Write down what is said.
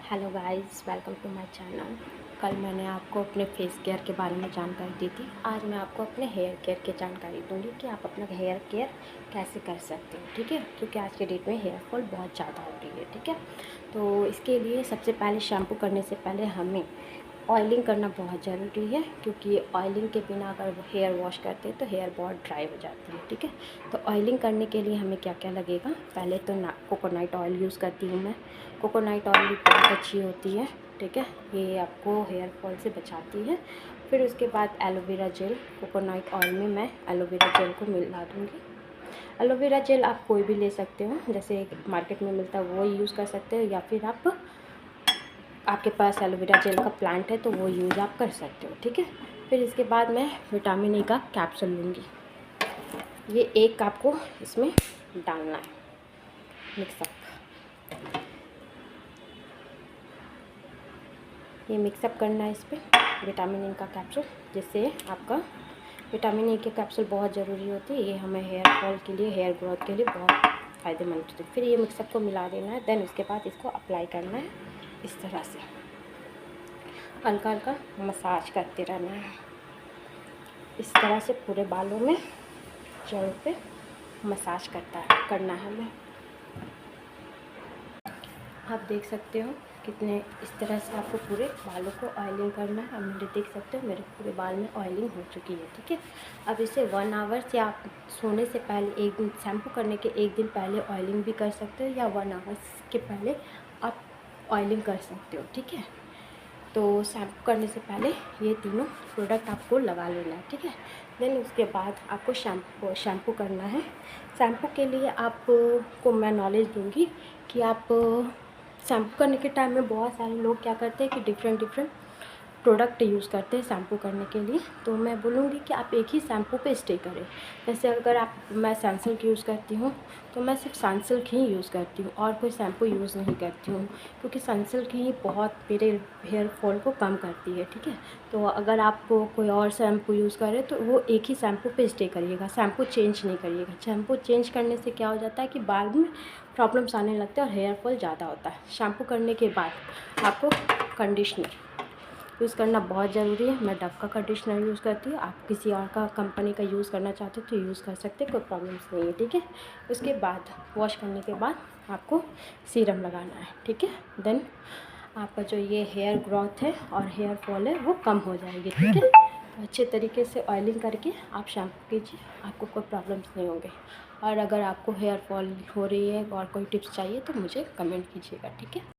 Hello guys, welcome to my channel. कल मैंने आपको अपने फेस केयर के बारे में जानकारी दी थी। आज मैं आपको अपने हेयर केयर की जानकारी दूंगी कि आप अपना हेयर केयर कैसे कर सकते हो, ठीक है। क्योंकि आज के डेट में हेयर फॉल बहुत ज़्यादा हो रही है, ठीक है। तो इसके लिए सबसे पहले शैम्पू करने से पहले हमें ऑयलिंग करना बहुत ज़रूरी है, क्योंकि ऑयलिंग के बिना अगर हेयर वॉश करते हैं तो हेयर बहुत ड्राई हो जाती है, ठीक है। तो ऑयलिंग करने के लिए हमें क्या क्या लगेगा, पहले तो कोकोनट ऑयल यूज़ करती हूँ मैं। कोकोनट ऑयल बहुत अच्छी होती है, ठीक है। ये आपको हेयर फॉल से बचाती है। फिर उसके बाद एलोवेरा जेल, कोकोनट ऑयल में मैं एलोवेरा जेल को मिला दूँगी। एलोवेरा जेल आप कोई भी ले सकते हो, जैसे मार्केट में मिलता है वो यूज़ कर सकते हो, या फिर आपके पास एलोवेरा जेल का प्लांट है तो वो यूज़ आप कर सकते हो, ठीक है। फिर इसके बाद मैं विटामिन ई का कैप्सूल लूँगी। ये एक आपको इसमें डालना है, मिक्सअप। ये मिक्सअप करना है इस पर विटामिन ई का कैप्सूल, जिससे आपका विटामिन ई के कैप्सूल बहुत ज़रूरी होती है। ये हमें हेयर फॉल के लिए, हेयर ग्रोथ के लिए बहुत फ़ायदेमंद होती है। फिर ये मिक्सअप को मिला देना है। देन उसके बाद इसको अप्लाई करना है इस तरह से, हल्का हल्का मसाज करते रहना है इस तरह से पूरे बालों में, जड़ पे मसाज करना है हमें। आप देख सकते हो कितने इस तरह से आपको पूरे बालों को ऑयलिंग करना है। अब मेरे देख सकते हो मेरे पूरे बाल में ऑयलिंग हो चुकी है, ठीक है। अब इसे 1 आवर से आप सोने से पहले, एक दिन शैम्पू करने के एक दिन पहले ऑयलिंग भी कर सकते हो, या 1 आवर के पहले आप ऑयलिंग कर सकते हो, ठीक है। तो शैम्पू करने से पहले ये तीनों प्रोडक्ट आपको लगा लेना है, ठीक है। देन उसके बाद आपको शैम्पू करना है। शैम्पू के लिए आपको मैं नॉलेज दूँगी कि आप शैम्पू करने के टाइम में बहुत सारे लोग क्या करते हैं कि डिफरेंट प्रोडक्ट यूज़ करते हैं शैम्पू करने के लिए। तो मैं बोलूँगी कि आप एक ही शैम्पू पे स्टे करें। जैसे अगर मैं सनसिल्क यूज़ करती हूँ तो मैं सिर्फ सनसिल्क ही यूज़ करती हूँ और कोई शैम्पू यूज़ नहीं करती हूँ, क्योंकि सनसिल्क ही बहुत मेरे हेयर फॉल को कम करती है, ठीक है। तो अगर आप कोई और शैम्पू यूज़ करें तो वो एक ही शैम्पू पे स्टे करिएगा, शैम्पू चेंज नहीं करिएगा। शैम्पू चेंज करने से क्या हो जाता है कि बाल में प्रॉब्लम्स आने लगते हैं और हेयर फॉल ज़्यादा होता है। शैम्पू करने के बाद आपको कंडीशनर यूज़ करना बहुत ज़रूरी है। मैं डव का कंडीशनर यूज़ करती हूँ। आप किसी और का कंपनी का यूज़ करना चाहते हो तो यूज़ कर सकते हैं, कोई प्रॉब्लम्स नहीं है, ठीक है। उसके बाद वॉश करने के बाद आपको सीरम लगाना है, ठीक है। देन आपका जो ये हेयर ग्रोथ है और हेयर फॉल है वो कम हो जाएगी, ठीक है। तो अच्छे तरीके से ऑयलिंग करके आप शैम्पू कीजिए, आपको कोई प्रॉब्लम्स नहीं होंगे। और अगर आपको हेयर फॉल हो रही है और कोई टिप्स चाहिए तो मुझे कमेंट कीजिएगा, ठीक है।